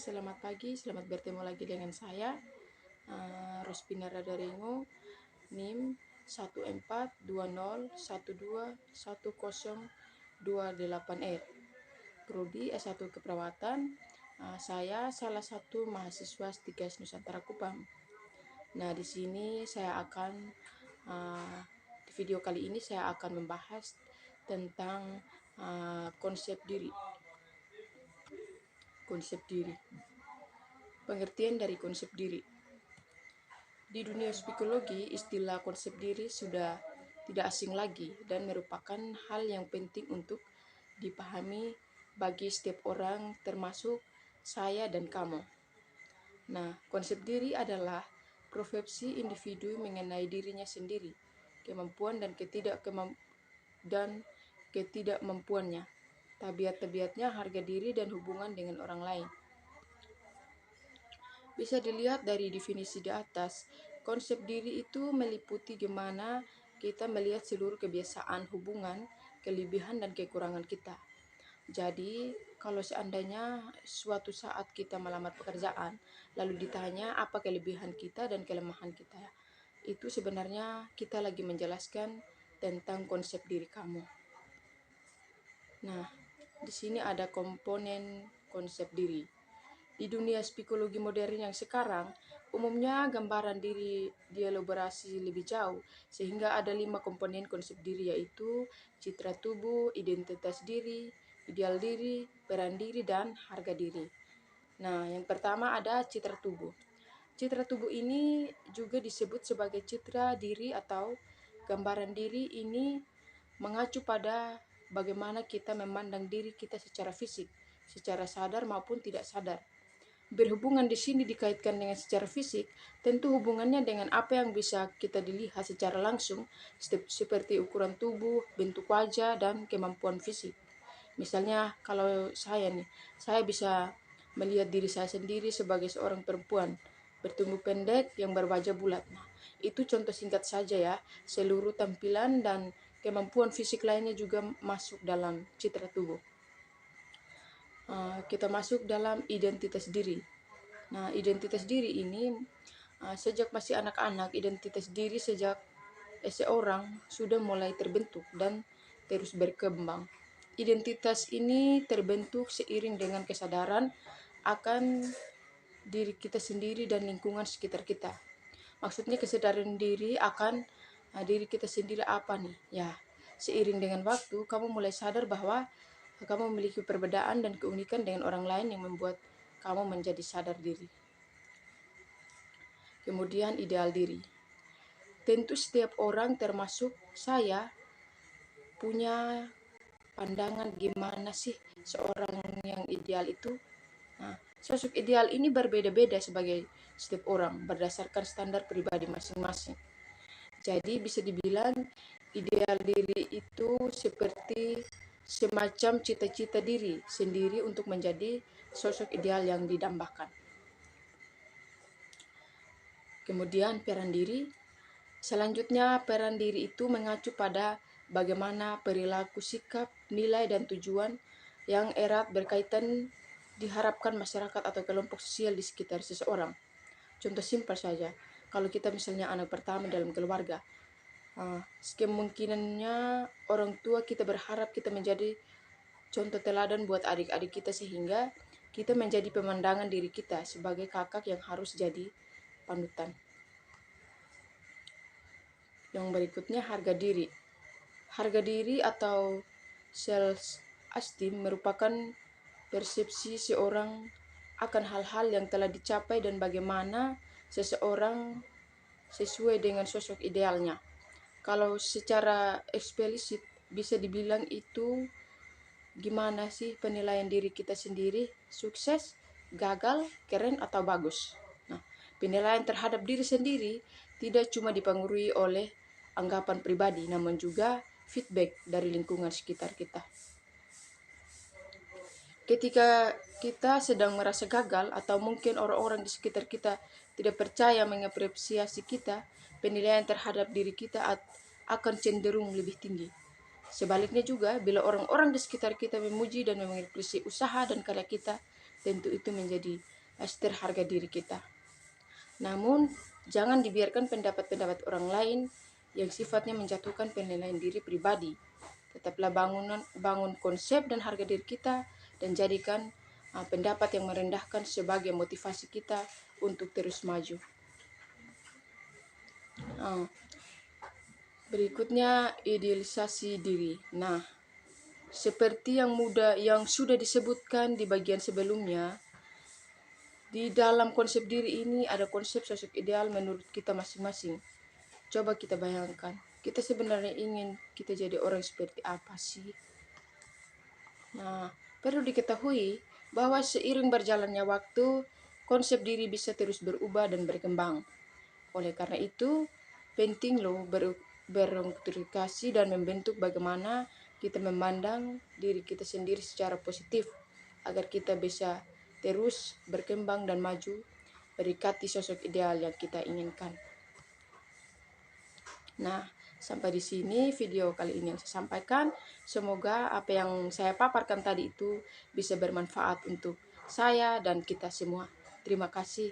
selamat pagi, selamat bertemu lagi dengan saya, Rospina Radarengo, NIM 1420121028R, Prodi S1 Keperawatan. Saya salah satu mahasiswa Stikes Nusantara Kupang. Nah, di video kali ini saya akan membahas tentang konsep diri. Pengertian dari konsep diri. Di dunia psikologi, istilah konsep diri sudah tidak asing lagi dan merupakan hal yang penting untuk dipahami bagi setiap orang, termasuk saya dan kamu. Nah, konsep diri adalah persepsi individu mengenai dirinya sendiri, kemampuan dan ketidakmampuannya, tabiat-tabiatnya, harga diri, dan hubungan dengan orang lain. Bisa dilihat dari definisi di atas, konsep diri itu meliputi gimana kita melihat seluruh kebiasaan, hubungan, kelebihan, dan kekurangan kita. Jadi, kalau seandainya suatu saat kita melamar pekerjaan, lalu ditanya apa kelebihan kita dan kelemahan kita, itu sebenarnya kita lagi menjelaskan tentang konsep diri kamu. Nah, di sini ada komponen konsep diri. Di dunia psikologi modern yang sekarang, umumnya gambaran diri dielaborasi lebih jauh, sehingga ada 5 komponen konsep diri, yaitu citra tubuh, identitas diri, ideal diri, peran diri, dan harga diri. Nah, yang pertama ada citra tubuh. Citra tubuh ini juga disebut sebagai citra diri atau gambaran diri. Ini mengacu pada bagaimana kita memandang diri kita secara fisik, secara sadar maupun tidak sadar. Berhubungan di sini dikaitkan dengan secara fisik, tentu hubungannya dengan apa yang bisa kita dilihat secara langsung, seperti ukuran tubuh, bentuk wajah, dan kemampuan fisik. Misalnya kalau saya bisa melihat diri saya sendiri sebagai seorang perempuan bertubuh pendek yang berwajah bulat. Nah, itu contoh singkat saja ya. Seluruh tampilan dan kemampuan fisik lainnya juga masuk dalam citra tubuh. Kita masuk dalam identitas diri. Nah, identitas diri ini sejak masih anak-anak, identitas diri sejak seorang sudah mulai terbentuk dan terus berkembang. Identitas ini terbentuk seiring dengan kesadaran akan diri kita sendiri dan lingkungan sekitar kita. Maksudnya kesadaran diri akan diri kita sendiri apa nih? Ya, seiring dengan waktu kamu mulai sadar bahwa kamu memiliki perbedaan dan keunikan dengan orang lain yang membuat kamu menjadi sadar diri. Kemudian ideal diri. Tentu setiap orang termasuk saya punya pandangan gimana sih seorang yang ideal itu. Nah, sosok ideal ini berbeda-beda sebagai setiap orang berdasarkan standar pribadi masing-masing. Jadi bisa dibilang ideal diri itu seperti semacam cita-cita diri sendiri untuk menjadi sosok ideal yang didambakan. Kemudian peran diri. Selanjutnya peran diri itu mengacu pada bagaimana perilaku, sikap, nilai, dan tujuan yang erat berkaitan diharapkan masyarakat atau kelompok sosial di sekitar seseorang. Contoh simpel saja, kalau kita misalnya anak pertama dalam keluarga, kemungkinannya orang tua kita berharap kita menjadi contoh teladan buat adik-adik kita, sehingga kita menjadi pemandangan diri kita sebagai kakak yang harus jadi panutan. Yang berikutnya harga diri. Harga diri atau self-esteem merupakan persepsi seorang akan hal-hal yang telah dicapai dan bagaimana seseorang sesuai dengan sosok idealnya. Kalau secara eksplisit bisa dibilang itu gimana sih penilaian diri kita sendiri, sukses, gagal, keren, atau bagus. Nah, penilaian terhadap diri sendiri tidak cuma dipengaruhi oleh anggapan pribadi, namun juga feedback dari lingkungan sekitar kita. Ketika kita sedang merasa gagal atau mungkin orang-orang di sekitar kita tidak percaya mengapresiasi kita, penilaian terhadap diri kita akan cenderung lebih tinggi. Sebaliknya juga, bila orang-orang di sekitar kita memuji dan mengapresiasi usaha dan karya kita, tentu itu menjadi terharga diri kita. Namun, jangan dibiarkan pendapat-pendapat orang lain yang sifatnya menjatuhkan penilaian diri pribadi. Tetaplah bangun konsep dan harga diri kita, dan jadikan pendapat yang merendahkan sebagai motivasi kita untuk terus maju. Berikutnya, idealisasi diri. Nah, seperti yang sudah disebutkan di bagian sebelumnya, di dalam konsep diri ini ada konsep sosok ideal menurut kita masing-masing. Coba kita bayangkan, kita sebenarnya ingin kita jadi orang seperti apa sih? Nah, perlu diketahui bahwa seiring berjalannya waktu, konsep diri bisa terus berubah dan berkembang. Oleh karena itu, penting loh berorientasi dan membentuk bagaimana kita memandang diri kita sendiri secara positif, agar kita bisa terus berkembang dan maju mendekati sosok ideal yang kita inginkan. Nah, sampai di sini video kali ini yang saya sampaikan. Semoga apa yang saya paparkan tadi itu bisa bermanfaat untuk saya dan kita semua. Terima kasih.